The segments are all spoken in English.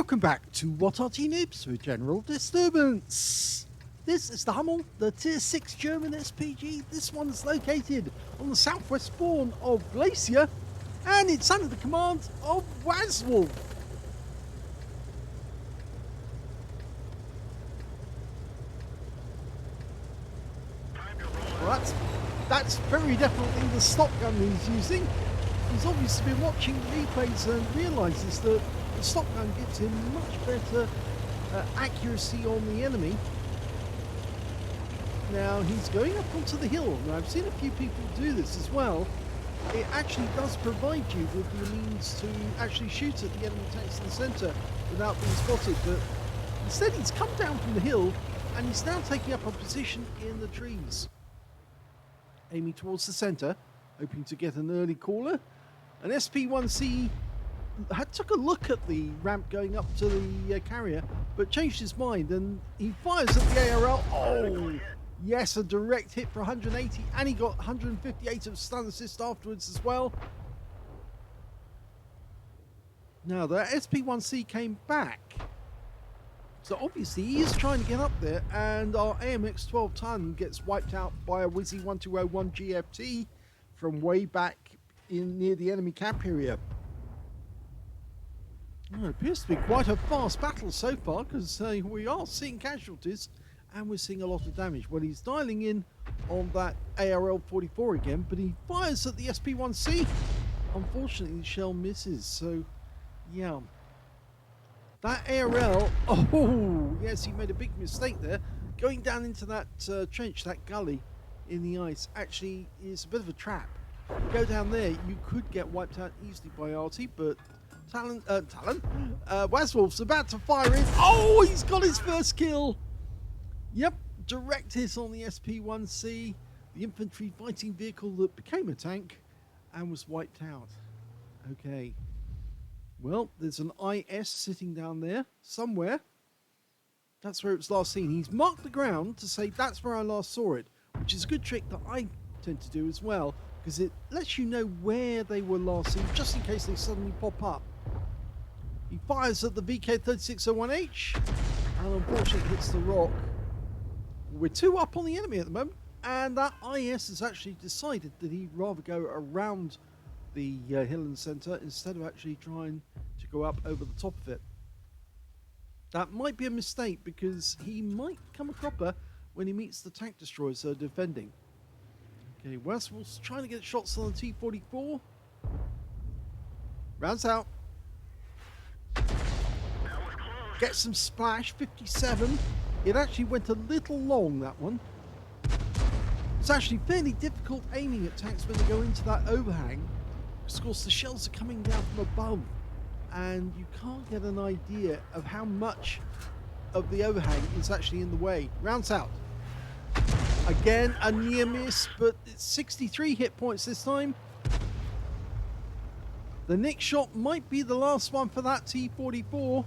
Welcome back to What Arty Noobs with General Disturbance. This is the Hummel, the Tier 6 German SPG. This one's located on the southwest spawn of Glacier, and it's under the command of Wazwulf. Well, that's very definitely the stock gun he's using. He's obviously been watching the replays and realises that the stock gun gives him much better accuracy on the enemy. Now he's going up onto the hill. Now I've seen a few people do this as well. It actually does provide you with the means to actually shoot at the enemy tanks in the centre without being spotted, but instead he's come down from the hill and he's now taking up a position in the trees, aiming towards the centre, hoping to get an early caller. An SP1C took a look at the ramp going up to the carrier, but changed his mind and he fires at the ARL. Oh, yes, a direct hit for 180, and he got 158 of stun assist afterwards as well. Now the SP1C came back, so obviously he is trying to get up there, and our AMX 12 ton gets wiped out by a Wizzy 1201 GFT from way back in near the enemy camp area. Well, it appears to be quite a fast battle so far, because we are seeing casualties and we're seeing a lot of damage. Well, he's dialing in on that ARL 44 again, but he fires at the SP1C. Unfortunately, the shell misses, so yeah. That ARL, oh yes, he made a big mistake there. Going down into that trench, that gully in the ice, actually is a bit of a trap. Go down there, you could get wiped out easily by Arty, but Wazwulf's about to fire in. Oh, he's got his first kill. Yep, direct hit on the SP1C, the infantry fighting vehicle that became a tank and was wiped out. Okay. Well, there's an IS sitting down there somewhere. That's where it was last seen. He's marked the ground to say that's where I last saw it, which is a good trick that I tend to do as well, because it lets you know where they were last seen, just in case they suddenly pop up. He fires at the VK3601H, and unfortunately hits the rock. We're 2 up on the enemy at the moment, and that IS has actually decided that he'd rather go around the hill and centre instead of actually trying to go up over the top of it. That might be a mistake, because he might come a cropper when he meets the tank destroyers that are defending. Okay, Wazwulf's trying to get shots on the T-44. Rounds out. Gets some splash, 57. It actually went a little long, that one. It's actually fairly difficult aiming at tanks when they go into that overhang, because of course the shells are coming down from above, and you can't get an idea of how much of the overhang is actually in the way. Rounds out. Again, a near miss, but it's 63 hit points this time. The nick shot might be the last one for that T-44.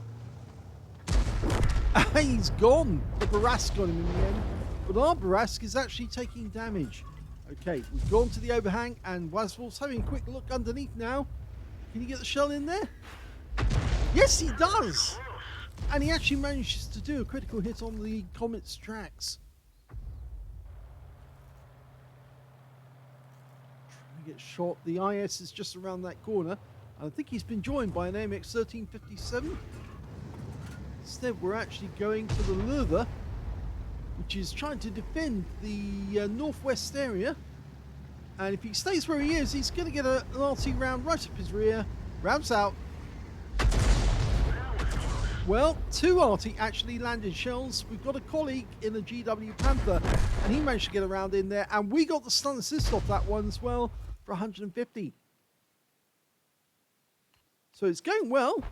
He's gone. The Barask got him in the end, but our Barask is actually taking damage. Okay, we've gone to the overhang, and Wazwulf's having a quick look underneath now. Can he get the shell in there? Yes, he does! And he actually manages to do a critical hit on the Comet's tracks. Trying to get shot. The IS is just around that corner. I think he's been joined by an AMX 1357. Instead, we're actually going to the Lurva, which is trying to defend the northwest area. And if he stays where he is, he's going to get an Arty round right up his rear. Rounds out. Well, 2 Arty actually landed shells. We've got a colleague in a GW Panther, and he managed to get around in there. And we got the stun assist off that one as well for 150. So it's going well.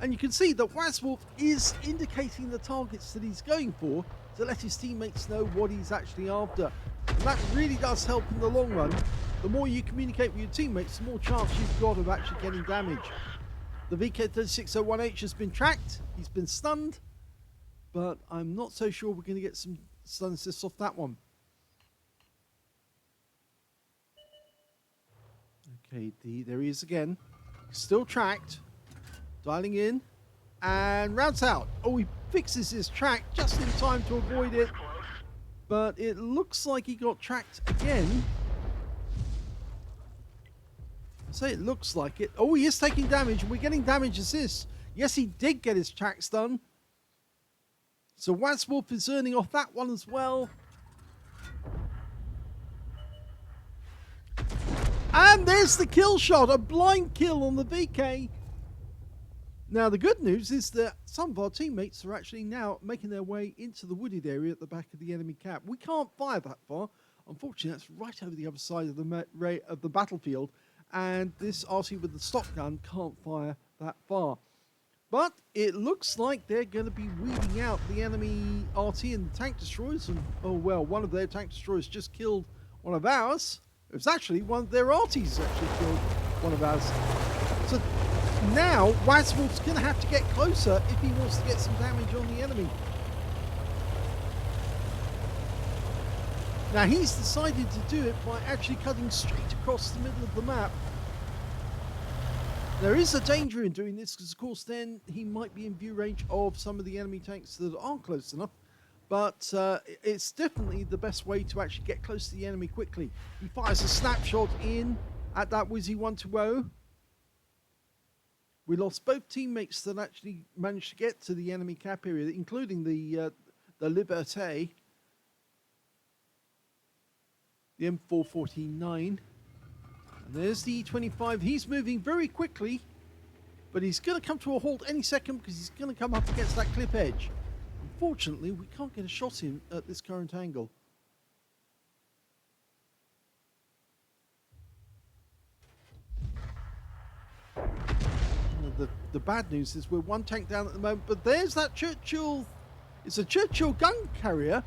And you can see that Wazwulf is indicating the targets that he's going for to let his teammates know what he's actually after. And that really does help in the long run. The more you communicate with your teammates, the more chance you've got of actually getting damage. The VK3601H has been tracked. He's been stunned. But I'm not so sure we're going to get some stun assists off that one. Okay, there he is again. Still tracked. Dialing in. and rounds out. Oh, he fixes his track just in time to avoid it, but it looks like he got tracked again. I say it looks like it. Oh, he is taking damage, and we're getting damage assist. Yes, he did get his tracks done. So Wazwulf is earning off that one as well. And there's the kill shot, a blind kill on the VK. Now, the good news is that some of our teammates are actually now making their way into the wooded area at the back of the enemy cap. We can't fire that far. Unfortunately, that's right over the other side of the battlefield, and this Arty with the stock gun can't fire that far. But it looks like they're going to be weeding out the enemy Arty and tank destroyers. And, oh, well, one of their tank destroyers just killed one of ours. It was actually one of their Artys actually killed one of ours. So now Wazwulf's going to have to get closer if he wants to get some damage on the enemy. Now he's decided to do it by actually cutting straight across the middle of the map. There is a danger in doing this because, of course, then he might be in view range of some of the enemy tanks that aren't close enough. But it's definitely the best way to actually get close to the enemy quickly. He fires a snapshot in at that Wizzy 120. We lost both teammates that actually managed to get to the enemy cap area, including the Liberté, the M449. And there's the E25. He's moving very quickly, but he's going to come to a halt any second because he's going to come up against that cliff edge. Unfortunately, we can't get a shot in at this current angle. The bad news is we're one tank down at the moment, but there's that Churchill. It's a Churchill gun carrier.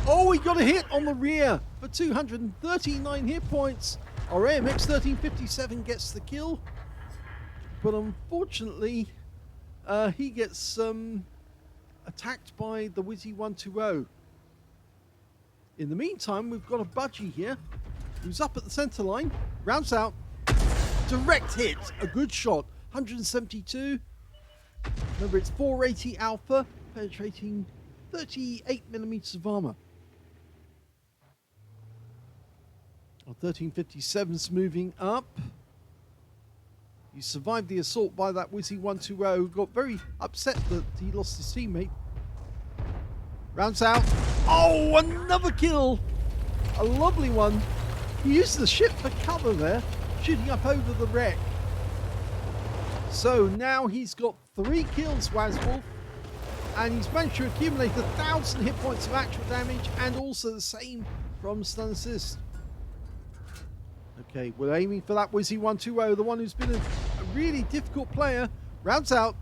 Oh, he got a hit on the rear for 239 hit points. Our AMX 1357 gets the kill, but unfortunately, he gets attacked by the Wizzy 120. In the meantime, we've got a Budgie here who's up at the center line, rounds out, direct hit, a good shot, 172. Remember, it's 480 alpha, penetrating 38 millimeters of armor. Our 1357's moving up. He survived the assault by that Wizzy 120, who got very upset that he lost his teammate. Rounds out. Oh, another kill! A lovely one. He used the ship for cover there, shooting up over the wreck. So now he's got 3 kills, Wazwulf, and he's managed to accumulate 1,000 hit points of actual damage and also the same from stun assist. Okay, we're aiming for that Wizzy 120, the one who's been a really difficult player. Rounds out.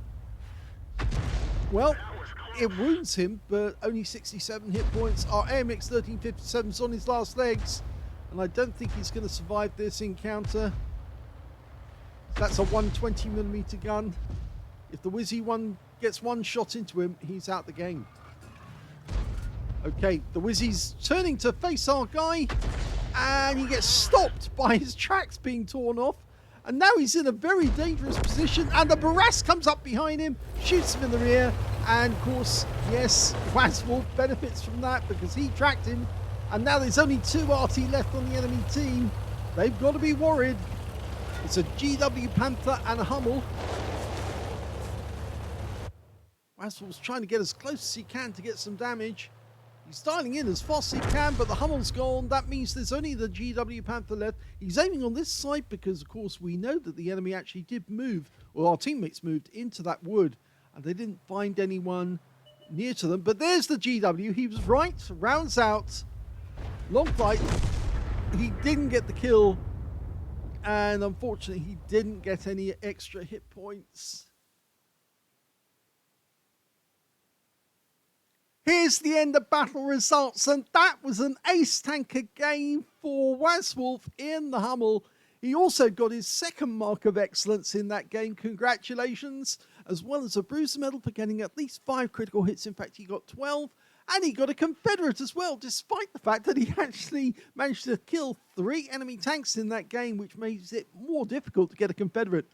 Well, it wounds him, but only 67 hit points. Our AMX 1357's on his last legs, and I don't think he's going to survive this encounter. That's a 120mm gun. If the Wizzy one gets one shot into him, he's out the game. Okay, the Wizzy's turning to face our guy, and he gets stopped by his tracks being torn off. And now he's in a very dangerous position, and the Barras comes up behind him, shoots him in the rear, and of course, yes, Wazwulf benefits from that because he tracked him, and now there's only 2 Arty left on the enemy team. They've got to be worried. It's a GW Panther and a Hummel. Wazwulf's trying to get as close as he can to get some damage. He's dialing in as fast as he can, but the Hummel's gone. That means there's only the GW Panther left. He's aiming on this side because, of course, we know that the enemy actually did move, or our teammates moved into that wood, and they didn't find anyone near to them. But there's the GW. He was right. Rounds out. Long fight. He didn't get the kill, and unfortunately, he didn't get any extra hit points. Here's the end of battle results, and that was an ace tanker game for Wazwulf in the Hummel. He also got his 2nd mark of excellence in that game. Congratulations, as well as a bruiser medal for getting at least 5 critical hits. In fact, he got 12, and he got a Confederate as well, despite the fact that he actually managed to kill 3 enemy tanks in that game, which makes it more difficult to get a Confederate.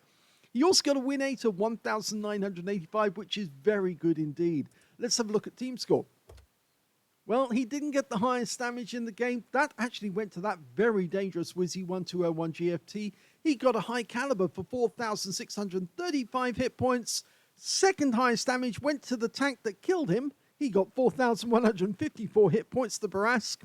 He also got a win rate of 1,985, which is very good indeed. Let's have a look at team score. Well, he didn't get the highest damage in the game. That actually went to that very dangerous Wizzy1201 GFT. He got a high caliber for 4,635 hit points. Second highest damage went to the tank that killed him. He got 4,154 hit points, the Barask.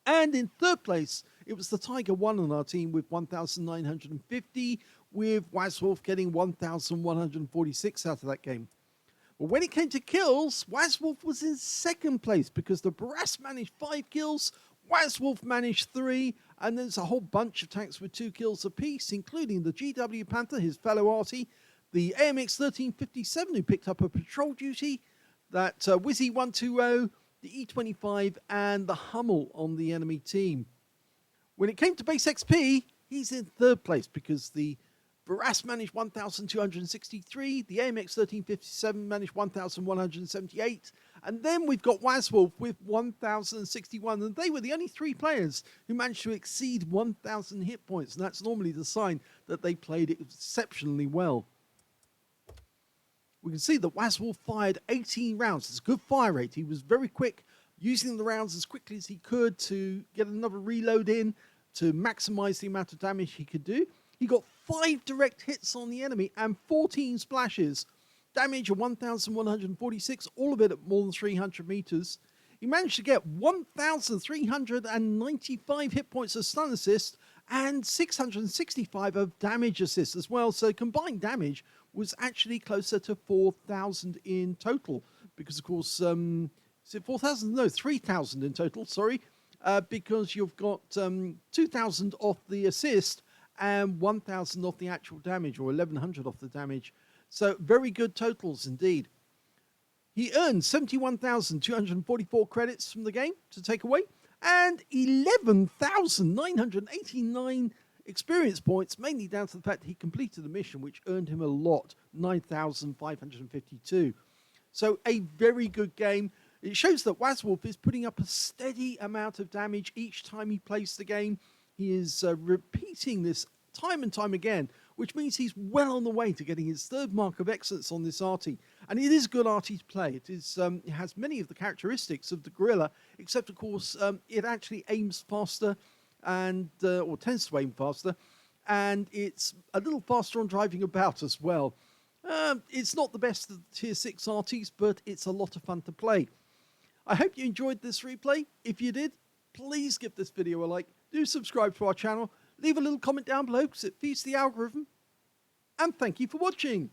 And in third place, it was the Tiger 1 on our team with 1,950, with Wazwulf getting 1,146 out of that game. But when it came to kills, Wazwulf was in second place because the Barask managed 5 kills, Wazwulf managed 3, and there's a whole bunch of tanks with 2 kills apiece, including the GW Panther, his fellow Arty, the AMX 1357 who picked up a patrol duty, that Wizzy 120, the E25, and the Hummel on the enemy team. When it came to base XP, he's in third place because the Barask managed 1,263, the AMX 1357 managed 1,178, and then we've got Wazwulf with 1,061, and they were the only 3 players who managed to exceed 1,000 hit points, and that's normally the sign that they played exceptionally well. We can see that Wazwulf fired 18 rounds. It's a good fire rate. He was very quick, using the rounds as quickly as he could to get another reload in to maximize the amount of damage he could do. He got 5 direct hits on the enemy and 14 splashes. Damage of 1,146, all of it at more than 300 meters. He managed to get 1,395 hit points of stun assist and 665 of damage assist as well. So combined damage was actually closer to 4,000 in total. Because, of course, is it 4,000? No, 3,000 in total, sorry. Because you've got 2,000 off the assist and 1,000 off the actual damage, or 1,100 off the damage. So very good totals indeed. He earned 71,244 credits from the game to take away, and 11,989 experience points, mainly down to the fact that he completed a mission which earned him a lot, 9,552. So a very good game. It shows that Wazwulf is putting up a steady amount of damage each time he plays the game. He is repeating this time and time again, which means he's well on the way to getting his 3rd mark of excellence on this Arty. And it is good Arty to play. It has many of the characteristics of the Gorilla, except, of course, it actually aims faster and or tends to aim faster, and it's a little faster on driving about as well. It's not the best of the tier 6 Artys, but it's a lot of fun to play. I hope you enjoyed this replay. If you did, please give this video a like. Do subscribe to our channel. Leave a little comment down below because it feeds the algorithm. And thank you for watching.